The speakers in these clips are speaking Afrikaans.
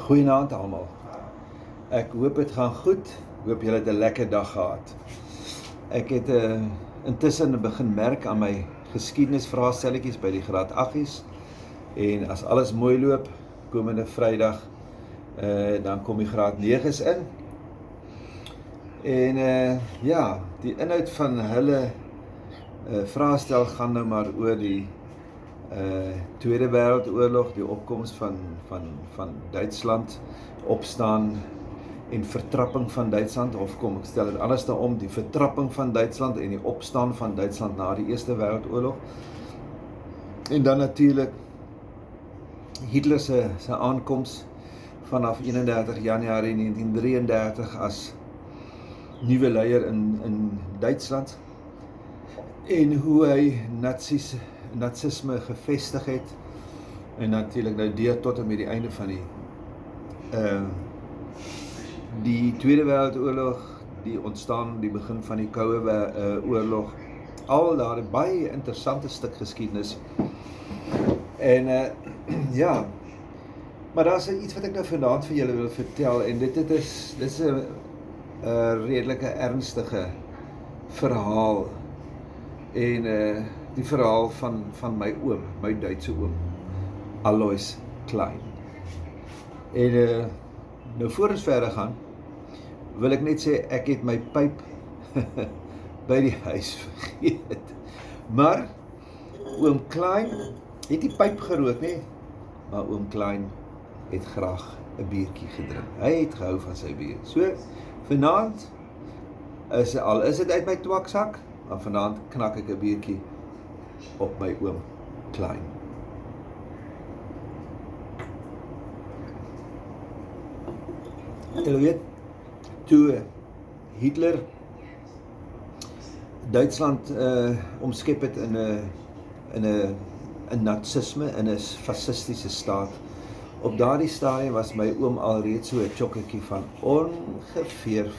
Goeienaand almal. Ek hoop het gaan goed. Ek hoop julle het 'n lekker dag gehad. Ek het intussen begin merk aan my geskiedenisvraestelletjies by die graad 8's en as alles mooi loop, komende Vrydag dan kom die graad 9's in. En ja, die inhoud van hulle vraestel gaan nou maar oor die Tweede Wêreldoorlog, die opkoms van Duitsland, opstaan en vertrapping van Duitsland, of kom ek stel dit anders daarom, die vertrapping van Duitsland en die opstaan van Duitsland na die Eerste Wêreldoorlog. En dan natuurlik Hitler se aankoms vanaf 31 Januarie 1933 as nuwe leier in Duitsland en hoe hy nazisme gevestig het en natuurlik nou deur tot en met die einde van die Tweede Wêreldoorlog, die ontstaan, die begin van die Koue Oorlog, al daar baie interessante stuk geskiedenis. En ja, maar daar is iets wat ek nou vanaand vir julle wil vertel en dit is 'n redelike ernstige verhaal en die verhaal van my oom, my Duitse oom, Alois Klein. En nou voor ons verder gaan, wil ek net sê, ek het my pyp by die huis vergeet. Maar oom Klein het die pyp gerook, nee, maar oom Klein het graag 'n biertjie gedrink. Hy het gehou van sy bier. So, vanaand is dit uit my twaksak, maar vanaand knak ek 'n biertjie op my oom Klein. Julle weet, toe Hitler Duitsland omskep het in 'n nazisme, in 'n fascistiese staat. Op daardie stadium was my oom alreeds so 'n chokkertjie van ongeveer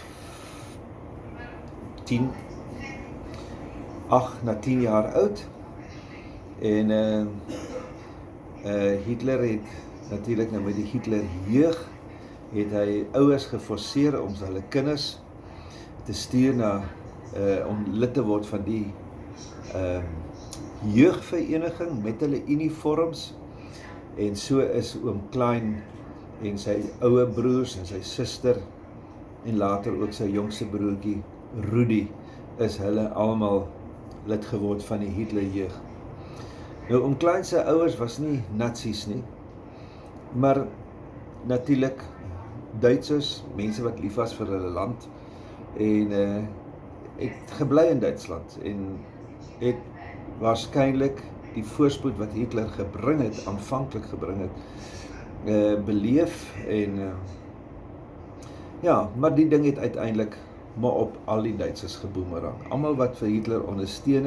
8 na 10 jaar oud. En Hitler het natuurlik nou met die Hitlerjeug het hy ouers geforseer om hulle kinders te stuur na om lid te word van die jeugvereniging met hulle uniforms. En so is oom Klein en sy ouer broers en sy suster en later ook sy jongste broertjie Rudy is hulle almal lid geword van die Hitlerjeug. Nou oom Klein se ouers was nie nazi's nie, maar natuurlik Duitsers, mense wat lief was vir hulle land en het gebly in Duitsland en het waarskynlik die voorspoed wat Hitler aanvanklik gebring het, beleef en ja, maar die ding het uiteindelik maar op al die Duitsers geboomerang. Almal wat vir Hitler ondersteun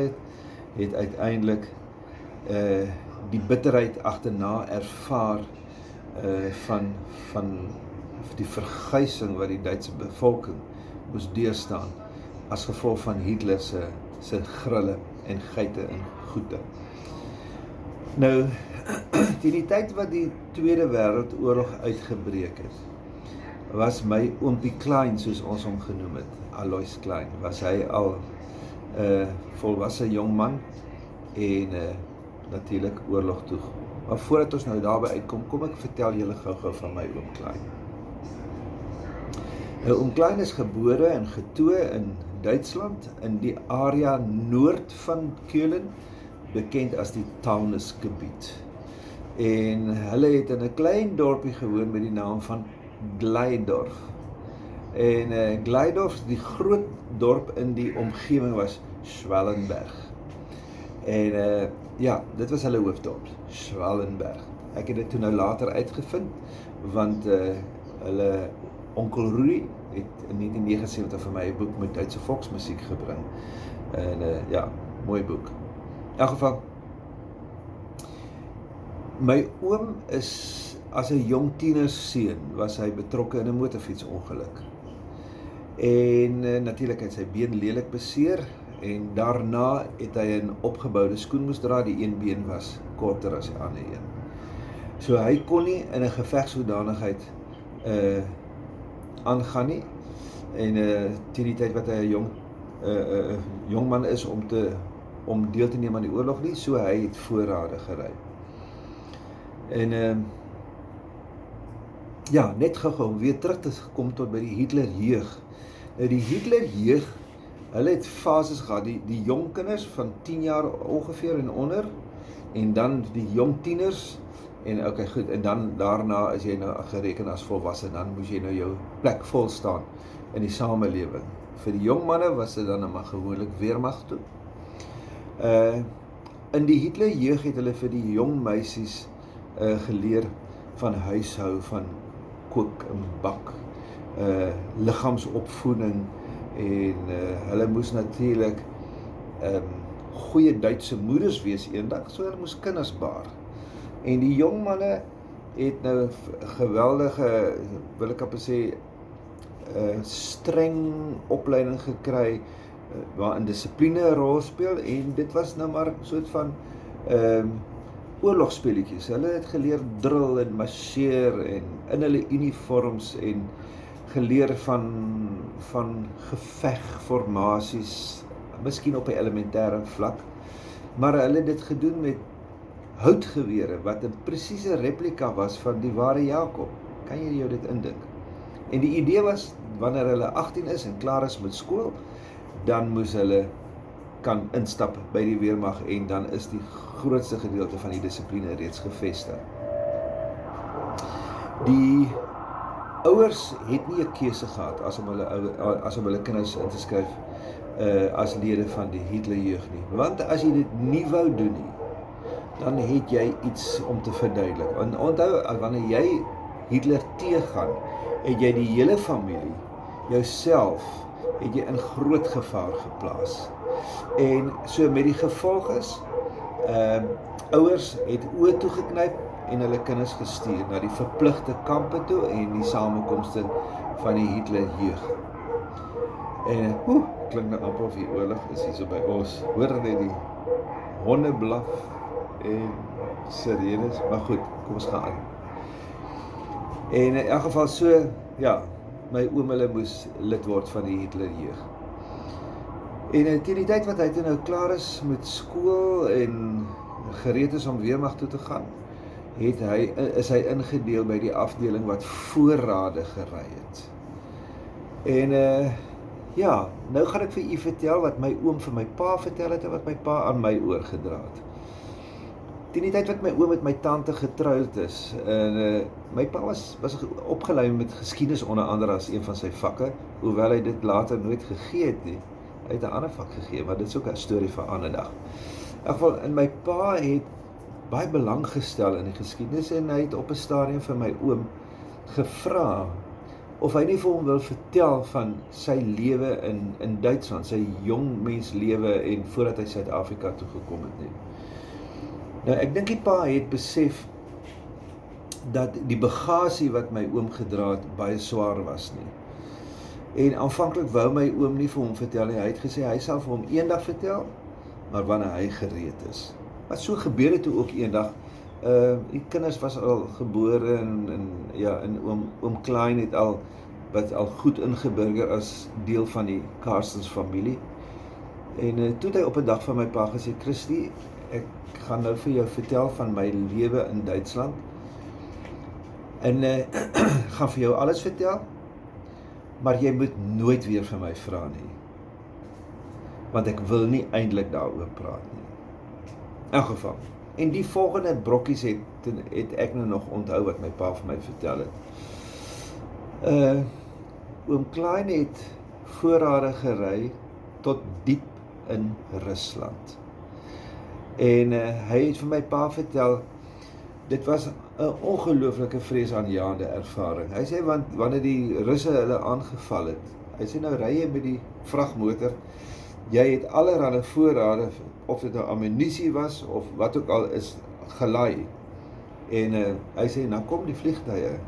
het uiteindelik die bitterheid agterna ervaar van die verguising wat die Duitse bevolking moes deurstaan as gevolg van Hitler se grille en geite en goede. Nou, teen die tyd wat die Tweede Wêreldoorlog uitgebreek het, was my oompie Klein, soos ons hom genoem het, Alois Klein, was hy al volwasse jong man en natuurlik oorlog toe. Maar voordat ons nou daarby uitkom, kom ek vertel julle gou-gou van my oom Klein. Nou, oom Klein is gebore en getoe in Duitsland, in die area noord van Keulen, bekend as die Taunusgebied. En hulle het in 'n klein dorpie gewoon met die naam van Gleidorf. En Gleidorf, die groot dorp in die omgewing was Schwellenberg. En ja, dit was hulle hoofdorp, Schwellenberg. Ek het dit toe nou later uitgevind, want hulle onkel Rudy het in 1979 vir my 'n boek met Duitse volksmusiek gebring. En ja, mooi boek. In elk geval, my oom is, as 'n jong tienerseun, was hy betrokke in 'n motorfietsongeluk. En natuurlik het sy been lelik beseer, en daarna het hy 'n opgeboude skoen moes dra, die een been was korter as die ander een. So hy kon nie in 'n gevegshoedanigheid aangaan nie. En teen die tyd wat hy 'n jong man is om deel te neem aan die oorlog nie, so hy het voorrade gery. En ja, net gou om weer terug te kom tot by die Hitlerjeug. Nou die Hitlerjeug, hulle het fases gehad, die jong kinders van 10 jaar ongeveer en onder, en dan die jong tieners, en okay, goed, en dan daarna is jy nou gereken as volwasse, dan moes jy nou jou plek vol staan in die samelewing. Vir die jong manne was dit dan maar gewoonlik weermag toe. In die Hitlerjeug het hulle vir die jong meisies geleer van huishou, van kook en bak, liggaamsopvoeding, en hulle moes natuurlik goeie Duitse moeders wees eendag, so hulle moes kinders baar. En die jong manne het nou geweldige, wil ek amper sê, streng opleiding gekry, waarin dissipline 'n rol speel, en dit was nou maar 'n soort van oorlogspeletjies. Hulle het geleer drill en marcheer en in hulle uniforms en geleer van gevegformasies, miskien op 'n elementêre vlak, maar hulle het dit gedoen met houtgewere wat 'n presiese replika was van die ware Jakob. Kan jy jou dit indink? En die idee was, wanneer hulle 18 is en klaar is met skool, dan moes hulle kan instap by die weermag, en dan is die grootste gedeelte van die dissipline reeds gevestig. Die ouers het nie 'n keuse gehad as om hulle kinders in te skryf as lede van die Hitlerjeug nie. Want as jy dit nie wou doen nie, dan het jy iets om te verduidelik. En onthou, wanneer jy Hitler teëgaan, het jy die hele familie, jouself, het jy in groot gevaar geplaas. En so met die gevolg is, ouers het oë toegeknyp en hulle kinders gestuur na die verpligte kampe toe en die samekomste van die Hitlerjeug. En klink nou amper of die oorlog is hier so by ons. Hoor net die honde blaf en sirenes, maar goed, kom ons gaan aan. En in elk geval so, ja, my oom hulle moes lid word van die Hitlerjeug. En teen die tyd wat hy toe nou klaar is met skool en gereed is om weermag toe te gaan, is hy ingedeel by die afdeling wat voorrade gery het. En ja, nou gaan ek vir u vertel wat my oom vir my pa vertel het en wat my pa aan my oorgedra het. Teen die tyd wat my oom met my tante getroud is, en my pa was opgelei met geskiedenis onder andere as een van sy vakke, hoewel hy dit later nooit gegee het nie. Hy het 'n ander vak gegee, maar dit is ook 'n storie vir 'n ander dag. In elk geval, my pa het baie belang gestel in die geskiedenis, en hy het op 'n stadium vir my oom gevra of hy nie vir hom wil vertel van sy lewe in Duitsland, sy jong mens lewe en voordat hy Suid-Afrika toe gekom het nie. Nou, ek dink die pa het besef dat die bagasie wat my oom gedra het baie swaar was nie. En aanvanklik wou my oom nie vir hom vertel nie. Hy het gesê hy sal vir hom eendag vertel, maar wanneer hy gereed is. Maar so gebeur het toe ook eendag. Die kinders was al gebore en oom Klein het al goed ingeburger as deel van die Carstens familie. En toe het hy op 'n dag van my pa gesê, Christie, ek gaan nou vir jou vertel van my lewe in Duitsland. En gaan vir jou alles vertel, maar jy moet nooit weer vir my vra nie. Want ek wil nie eintlik daaroor praat nie. In elk geval. En die volgende brokkies het ek nou nog onthou wat my pa vir my vertel het. Oom Klein het voorrade gery tot diep in Rusland. En hy het vir my pa vertel, dit was 'n ongelooflike vreesaanjaende ervaring. Hy sê, want wanneer die Russe hulle aangeval het, hy sê nou ry jy met die vragmotor, jy het allerlei voorrade, of dit nou ammunisie was, of wat ook al is, gelaai. En hy sê, nou kom die vliegtuie,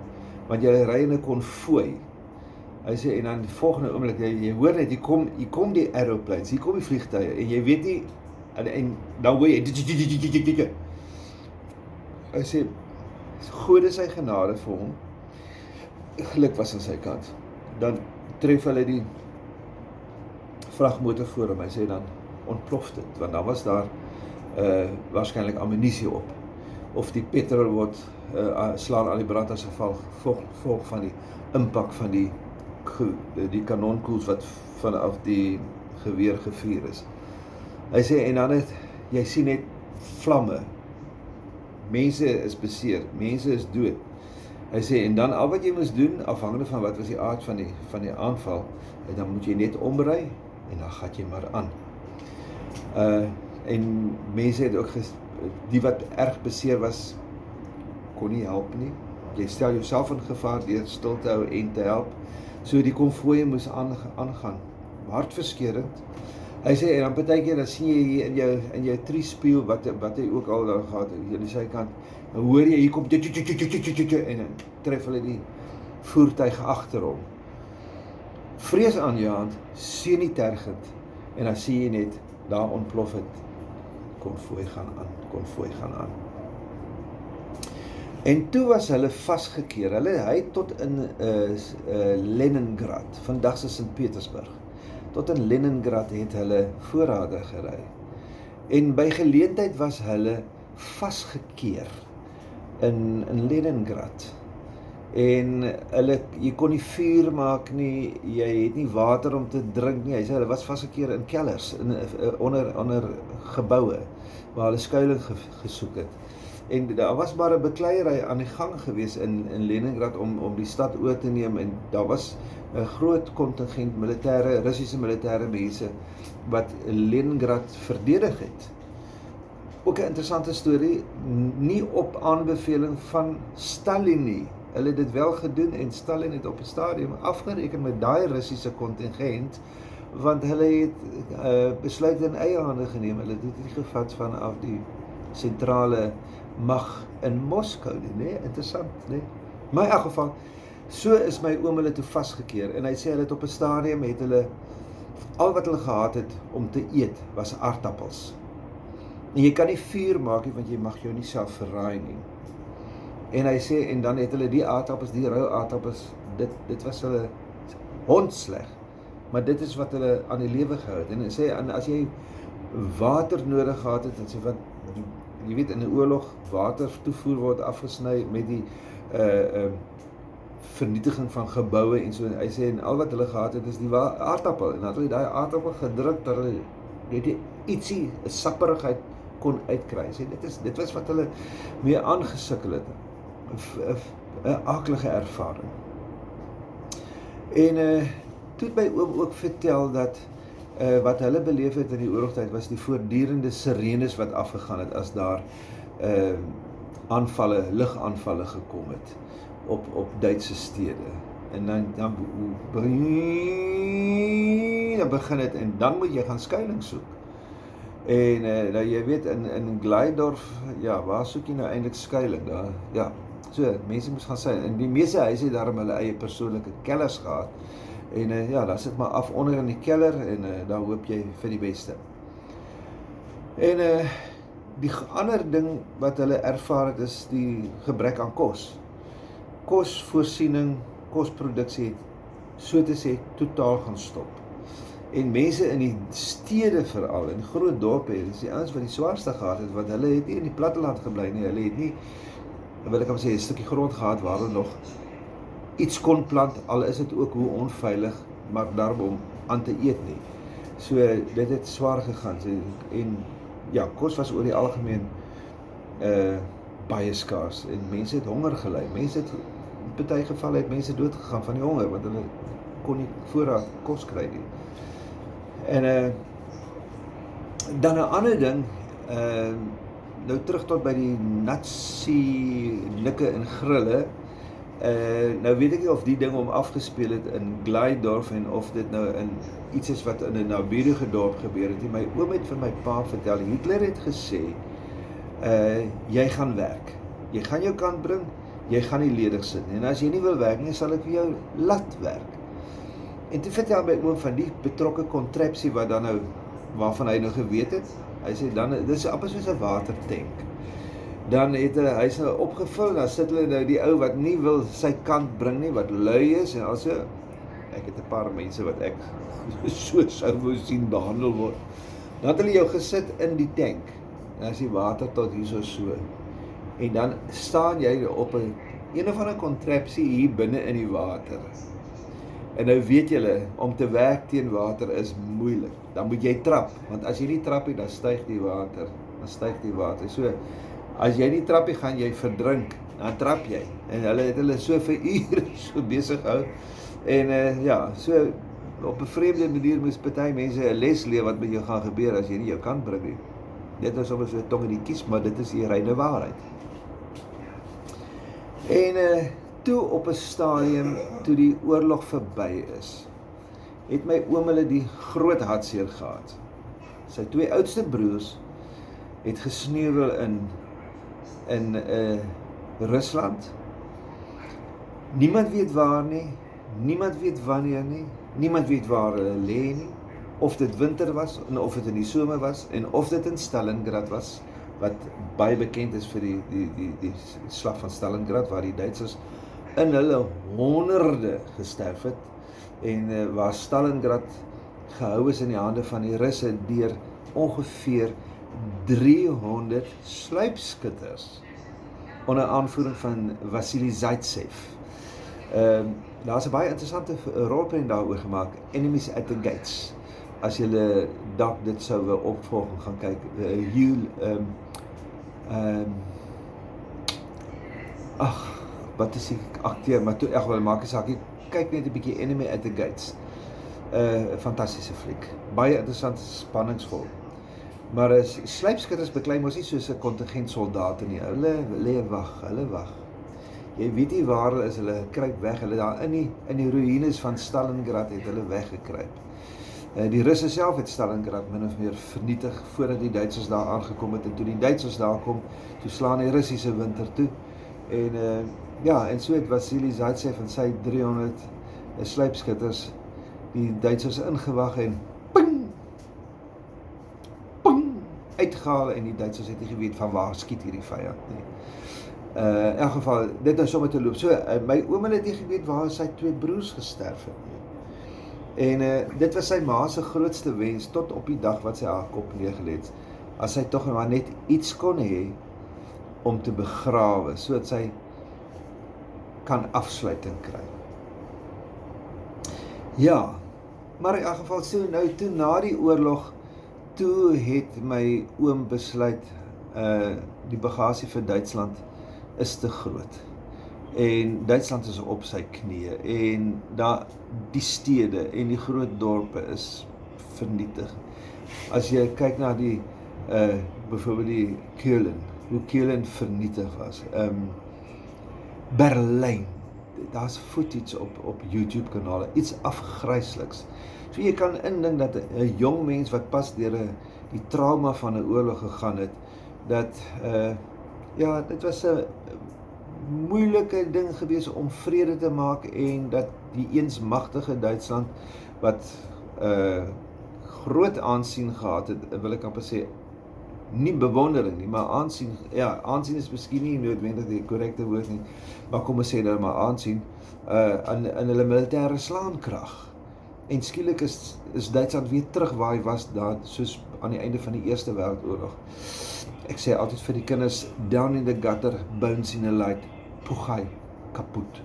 want jy ry in 'n konvooi. Hy sê, en dan die volgende oomblik, jy hoor net, hier kom die aeroplanes, hier kom die vliegtuie, en jy weet nie, en dan hoor jy, hy sê, Gode sy genade vir hom, geluk was aan sy kant. Dan tref hulle die vragmotor voor hom, hy sê dan ontplof dit, want dan was daar waarskynlik ammunisie op, of die petrol word slaan aan die brand as gevolg van die impak van die kanonkoels wat vanaf die geweer gevuur is. Hy sê, en dan jy sien net vlamme, mense is beseer, mense is dood. Hy sê, en dan al wat jy moes doen, afhangende van wat was die aard van die aanval, en dan moet jy net omry, en dan gaat jy maar aan. En mense het ook die wat erg beseer was, kon nie help nie. Jy stel jouself in gevaar deur stil te hou en te help. So die konvooie moes aangaan. Hartverskeurend. Hy sê, en dan partykeer, dan sien jy hier in jou triespieel, wat hy ook al daar gehad, hier aan sy kant, dan hoor jy, hier kom, en dan tref hulle die voertuig agter hom. Vrees aanjaend, sien nie tergend, en dan sien jy net, daar ontplof het, konvooi gaan aan. En toe was hulle vasgekeer, hy tot in Leningrad, vandag se Sint-Petersburg, tot in Leningrad het hulle voorrade gery. En by geleentheid was hulle vasgekeer in Leningrad. En jy kon nie vuur maak nie, jy het nie water om te drink nie. Hy sê, hulle was vasgekeer in kellers, onder geboue, waar hulle skuiling gesoek het. En daar was maar 'n bekleierery aan die gang gewees in Leningrad om die stad oor te neem, en daar was 'n groot kontingent Russiese militêre mense wat Leningrad verdedig het. Ook 'n interessante storie, nie op aanbeveling van Stalin nie. Hulle het dit wel gedoen, en Stalin het op 'n stadium afgereken met daai Russiese kontingent, want hulle het besluit in eie hande geneem. Hulle het dit nie gevat vanaf die sentrale mag in Moskou nie, interessant, nee. Maar in elk geval, so is my oom hulle toe vasgekeer, en hy sê hulle het op 'n stadium het hulle, al wat hulle gehad het om te eet, was aardappels. En jy kan nie vuur maak nie, want jy mag jou nie self verraai nie. En hy sê, en dan het hulle die aardappels, die rou aardappels, dit was hulle hondsleg, maar dit is wat hulle aan die lewe gehou het. En hy sê, en as jy water nodig gehad het, en sê, want jy weet, in 'n oorlog, water toevoer word afgesny met die vernietiging van geboue en so, en hy sê, en al wat hulle gehad het, is die aardappel, en dat hulle die aardappel gedruk, dat hulle net ietsie, 'n sapperigheid kon uitkry. Sê, dit was wat hulle mee aangesukkel het, 'n aaklige ervaring. En toe het my oom ook vertel dat wat hulle beleef het in die oorlogtyd was die voortdurende sirenes wat afgegaan het as daar lugaanvalle gekom het op Duitse stede. En dan begin het, en dan moet jy gaan skuilings soek. En nou jy weet, in Gleidorf, ja, waar soek jy nou eintlik skuilings? Daar, ja, so, mense moes gaan skuil. En die meeste huise het daarom hulle eie persoonlike kellers gehad. En ja, daar sit maar af onder in die keller, en daar hoop jy vir die beste. En die ander ding wat hulle ervaar het, is die gebrek aan kos. Kosvoorsiening, kosproduksie het, so te sê, totaal gaan stop. En mense in die stede veral, in groot dorpe, dis die ouens wat die swaarste gehad het, want hulle het nie in die platteland gebly nie, hulle het nie, wil ek sê, 'n stukkie grond gehad waar hulle nog iets kon plant, al is dit ook hoe onveilig, maar daarom aan te eet nie. So, dit het swaar gegaan, en ja, kos was oor die algemeen baie skaars, en mense het honger gely, mense het, in party gevalle het mense doodgegaan van die honger, want hulle kon nie voorraad kos kry nie. En dan 'n ander ding, nou terug tot by die Nazi nikke en grille, nou weet ek nie of die ding om afgespeel het in Gleidorf, en of dit nou in iets is wat in 'n naburige dorp gebeur het. My oom het vir my pa vertel, Hitler het gesê, jy gaan werk, jy gaan jou kant bring, jy gaan nie ledig sit nie, en as jy nie wil werk nie, sal ek vir jou laat werk. En toe vertel my oom van die betrokke kontrapsie wat dan nou, waarvan hy nou geweet het, hy sê dan, dit is amper soos 'n watertank. Dan het hy's nou opgevul, dan sit hulle nou die ou wat nie wil sy kant bring nie, wat lui is, en also, ek het 'n paar mense wat ek so sou wou sien behandel word. Dan het hulle jou gesit in die tank, en as die water tot hierso so, en dan staan jy op een of ander kontrapsie hier binne in die water. En nou weet julle, om te werk teen water is moeilik. Dan moet jy trap, want as jy nie trap nie, dan styg die water. So, as jy nie trap nie, gaan jy verdrink, dan trap jy. En hulle het hulle so vir ure so besig hou. En ja, so op 'n vreemde manier moes party mense 'n les leer wat met jou gaan gebeur as jy nie jou kant bring nie. Dit is sommer so tong in die kies, maar dit is die reine waarheid. En toe op 'n stadium, toe die oorlog verby is, het my oom hulle die groot hartseer gehad. Sy 2 oudste broers het gesneuwel in Rusland. Niemand weet waar nie, niemand weet wanneer nie, niemand weet waar hulle lê nie, of dit winter was, en of dit in die somer was, en of dit in Stalingrad was, wat baie bekend is vir die slag van Stalingrad, waar die Duitsers in hulle honderde gesterf het, en waar Stalingrad gehou is in die hande van die Russe deur ongeveer 300 sluipskutters onder aanvoering van Wassily Zaitsev. Daar's 'n baie interessante rolprent daaroor gemaak, Enemies at the Gates. As julle dalk dit sou wil opvolg en gaan kyk, wat is die akteur, maar toe ek wil maak 'n saakie, kyk net 'n bietjie Enemy at the Gates. 'n Fantastiese fliek, baie interessant, spanningsvol. Maar sluipskutters beklei mos nie soos 'n kontingent soldate nie. Hulle wag. Jy weet nie waar hulle is, hulle kruip weg. Hulle daar in die ruïnes van Stalingrad het hulle weggekruip. Die Russe self het Stalingrad min of meer vernietig voordat die Duitsers daar aangekom het. En toe die Duitsers daar kom, toe slaan die Russiese winter toe. En so het Wassily Zaitsev en sy 300 sluipskutters die Duitsers ingewag en uitgehaal, en die Duitsers het nie geweet van waar skiet hierdie vyand nie. In elk geval, dit is sommer te loop. So, my oom het nie geweet waar sy 2 broers gesterf het nie. En dit was sy ma se grootste wens, tot op die dag wat sy haar kop neergelê het, as sy tog maar net iets kon hê om te begrawe, sodat sy kan afsluiting kry. Ja, maar in elk geval, so nou toe na die oorlog, toe het my oom besluit, die bagasie vir Duitsland is te groot. En Duitsland is op sy knieë, en die stede en die groot dorpe is vernietig. As jy kyk na byvoorbeeld die Keulen, hoe Keulen vernietig was, Berlyn, daar's footage op YouTube kanale, iets afgrysliks. So jy kan indink dat 'n jong mens wat pas deur die trauma van 'n oorlog gegaan het, dat dit was 'n moeilike ding gewees om vrede te maak, en dat die eens magtige Duitsland wat groot aansien gehad het, wil ek amper sê, nie bewondering nie, maar aansien, aansien is miskien nie noodwendig die korrekte woord nie, maar kom ons sê dat maar aansien, in hulle militêre slaankrag. En skielik is Duitsland weer terug waar hy was, daar soos aan die einde van die Eerste Wêreldoorlog. Ek sê altyd vir die kinders, down in the gutter, bones in the light, poeg kapot.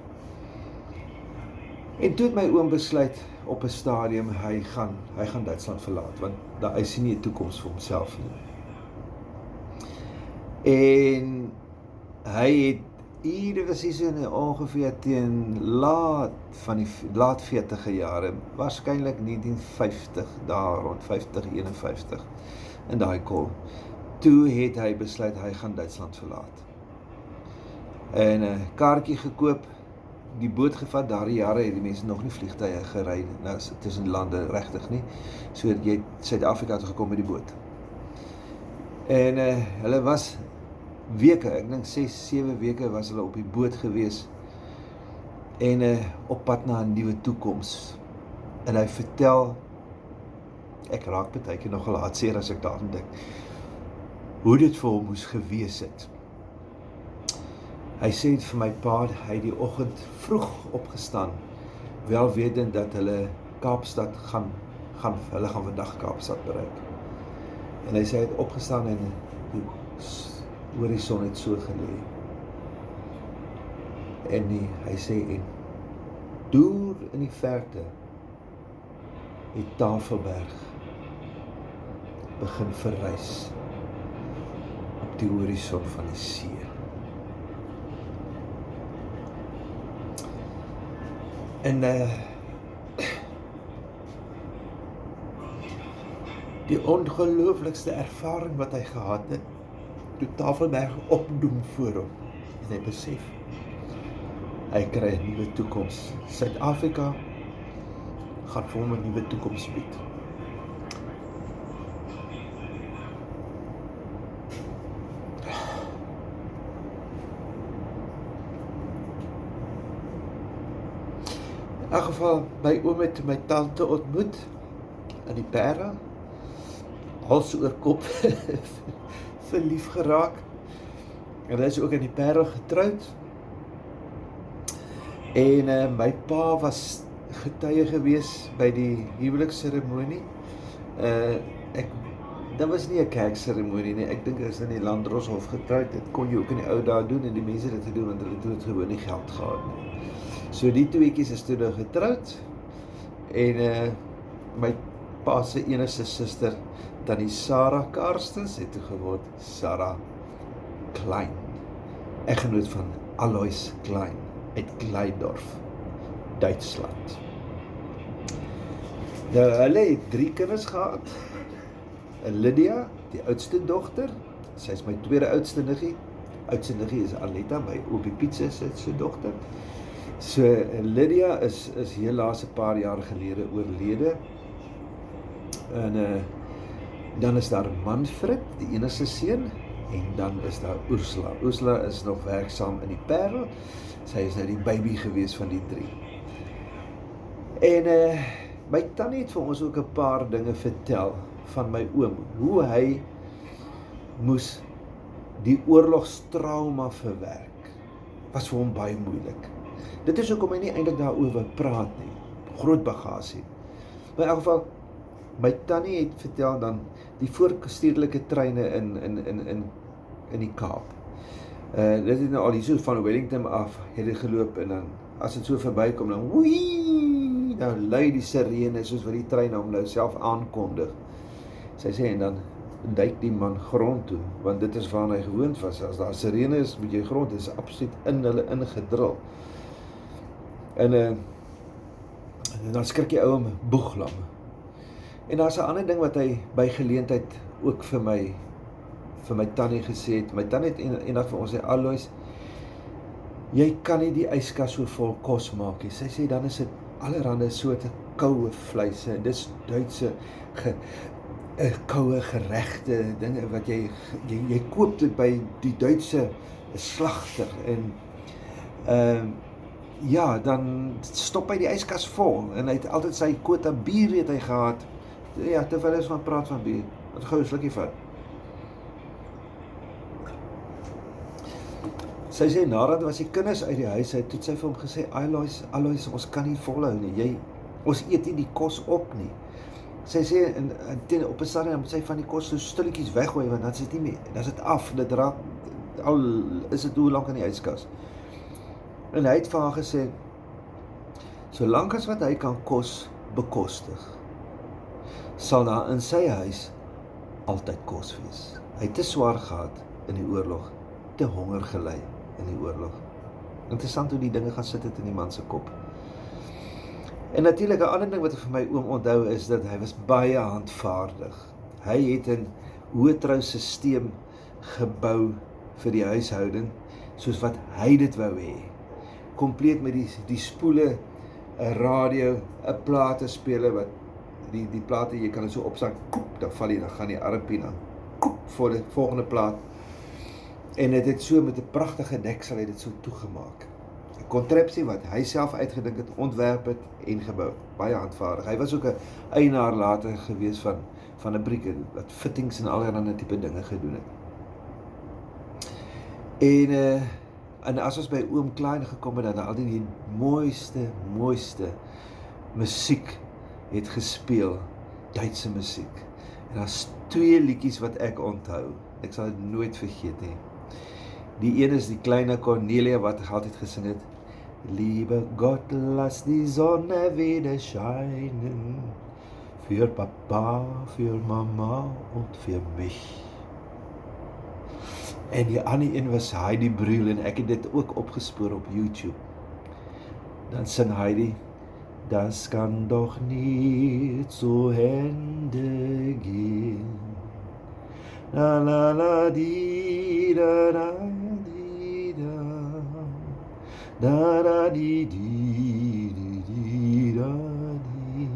En toe het my oom besluit op 'n stadium, hy gaan Duitsland verlaat, want hy sien nie 'n toekoms vir homself nie. En hy het, dit was hier so ongeveer teen laat 40e jare, waarskynlik 1950, daar rond 50, 51, in daai kol. Toe het hy besluit, hy gaan Duitsland verlaat. En 'n kaartjie gekoop, die boot gevat, daardie jare het die mense nog nie vliegtuie gery tussen lande regtig nie, so jy het Suid-Afrika toe gekom met die boot. En hulle was weke, ek dink 6-7 weke was hulle op die boot gewees, en op pad na 'n nuwe toekoms. En hy vertel, ek raak partykeer nogal hartseer as ek daaraan dink, hoe dit vir hom moes gewees het. Hy sê vir my pa, hy het die oggend vroeg opgestaan, wel wetend dat hulle Kaapstad hulle gaan vandag Kaapstad bereik. En hy sê hy het opgestaan en die horison het so gelê. En hy sê, en deur in die verte het Tafelberg begin verrys op die horison van die see. En die ongelooflikste ervaring wat hy gehad het, toe Tafelberg opdoem voor hom, en hy besef, hy kry 'n nuwe toekoms. Suid-Afrika gaan vir hom 'n nuwe toekoms bied. In elk geval, my oom het my tante ontmoet in die Parel, hals oor kop verlief geraak, en hy is ook in die Parel getroud, en my pa was getuie gewees by die huweliksseremonie. Dat was nie 'n kerkseremonie nie, ek dink dit is in die Landdroshof getroud, dit kon jy ook in die ou dae doen, en die mense dit gedoen, want hulle het gewoon nie geld gehad nie. So die tweeetjies is toe nou getroud, en my pa se enigste suster, tannie Sarah Karstens, het toe geword Sarah Klein, eggenoot van Alois Klein, uit Kleindorf, Duitsland. Nou, hulle het 3 kinders gehad, Lydia, die oudste dogter, sy is my tweede oudste niggie is Aletta, my oopie Pietse se dogter. So, Lydia is helaas 'n paar jaar gelede oorlede, en dan is daar Manfred, die enigste seun, en dan is daar Ursula. Ursula is nog werksaam in die Parel, sy is nou die baby gewees van die 3. En my tannie het vir ons ook 'n paar dinge vertel van my oom, hoe hy moes die oorlogstrauma verwerk, was vir hom baie moeilik. Dit is hoekom hy nie eintlik daaroor praat nie, groot bagasie. Maar in elk geval, my tannie het vertel dan die voorstedelike treine in die Kaap. Dit het nou al hier so van Wellington af, het dit geloop, en dan, as dit so verbykom, dan woei, nou lui die sirene, soos wat die trein hom nou self aankondig. Sy sê, en dan duik die man grond toe, want dit is waar hy gewoond was. As daar sirene is, moet jy grond, dit is absoluut in hulle ingedrul. En dan skrik die ou hom boeglam. En daar's 'n ander ding wat hy by geleentheid ook vir my tannie gesê het. My tannie het eendag vir ons sê, Alois, jy kan nie die yskas so vol kos maak nie. Sy sê, dan is dit allerhande soorte koue vleise, en dis Duitse koue geregte dinge wat jy koop dit by die Duitse slagter, en ja, dan stop hy die yskas vol, en hy het altyd sy quota bier het hy gehad. Ja, terwyl hy van praat van bier, wat gou 'n slukkie vat. Sy sê, nadat was die kinders uit die huis uit, het sy vir hom gesê, Alois, ons kan nie volhou nie, ons eet nie die kos op nie. Sy sê, op 'n stadium moet sy van die kos so stilletjies weggooi, want dan is dit nie meer, dan is dit af, dit raak, al is dit hoe lank in die yskas. En hy het vir haar gesê, solank as wat hy kan kos bekostig, sal daar in sy huis altyd kos wees. Hy het te swaar gehad in die oorlog, te honger gely in die oorlog. Interessant hoe die dinge gaan sit het in die man se kop. En natuurlik 'n ander ding wat ek vir my oom onthou is dat hy was baie handvaardig. Hy het 'n hoë trousisteem gebou vir die huishouding, soos wat hy dit wou hê. Kompleet met die spoele, 'n radio, 'n platespeler wat die plate, jy kan dit so opsak, koep, dan val jy, dan gaan die armpie dan koep voor die volgende plaat. En dit het so met 'n pragtige deksel het dit so toegemaak. 'n Kontrepsie wat hy self uitgedink het, ontwerp het en gebou. Baie handvaardig. Hy was ook 'n eienaar later gewees van 'n brieke wat fittings en allerlei tipe dinge gedoen het. En En as ons by Oom Klein gekom het, dat hy altyd die mooiste musiek het gespeel, Duitse musiek. En daar's 2 liedjies wat ek onthou, ek sal dit nooit vergeet nie. Die een is die kleine Cornelia wat altyd gesing het, Liebe Gott, lass die Sonne wieder scheinen, für Papa, für Mama und für mich. En die ander een was Heidi Brühl, en ek het dit ook opgespoor op YouTube. Dan sing Heidi, das kann doch nicht zu Ende gehen. La la la di da da di da. Da da di di di di da di.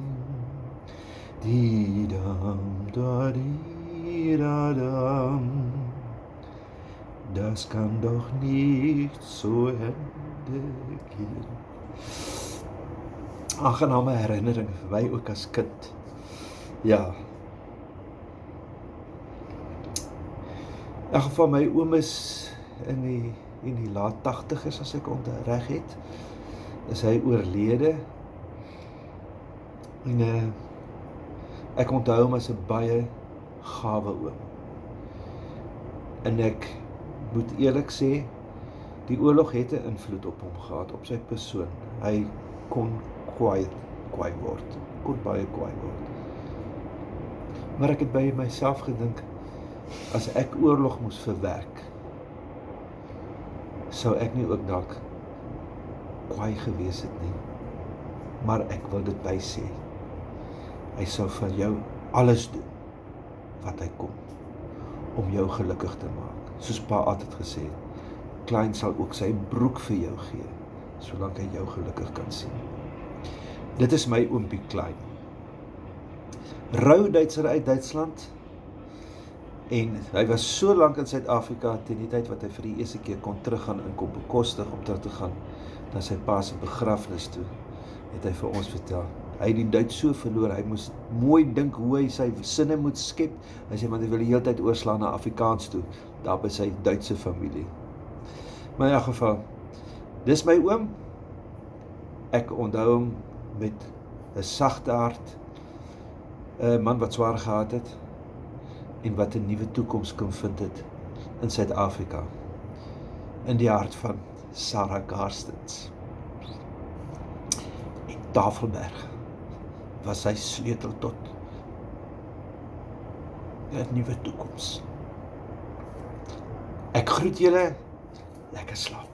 Di dam da di da dam. Das kann doch nicht zu Ende gehen. Aangename herinnering vir my ook as kind. Ja. In elk geval, my oom is in die laat 80's, as ek reg het, is hy oorlede. En ek onthou hom as 'n baie gawe oom. En ek moet eerlik sê, die oorlog het 'n invloed op hom gehad, op sy persoon. Hy kon kwaai word, kon baie kwaai word. Maar ek het by myself gedink, as ek oorlog moes verwerk, sou ek nie ook dalk kwaai gewees het nie. Maar ek wil dit by sê, hy sou vir jou alles doen wat hy kon, om jou gelukkig te maak. Soos pa altyd gesê het, Klein sal ook sy broek vir jou gee, solank hy jou gelukkig kan sien. Dit is my oompie Klein. Rou Duitser uit Duitsland, en hy was so lank in Suid-Afrika, teen die tyd wat hy vir die eerste keer kon teruggaan en kon bekostig om terug te gaan na sy pa se begrafnis toe, het hy vir ons vertel. Hy het die Duits so verloor, hy moes mooi dink hoe hy sy sinne moet skep. Hy sê, want hy wil die hele tyd oorslaan na Afrikaans toe, daar by sy Duitse familie. Maar in elk geval, dis my oom. Ek onthou hom met 'n sagte hart, 'n man wat swaar gehad het, en wat 'n nuwe toekoms kon vind het in Suid-Afrika, in die hart van Sarah Karstens. En Tafelberg was sy sleutel tot 'n nuwe toekoms. Ek groet julle, lekker slaap.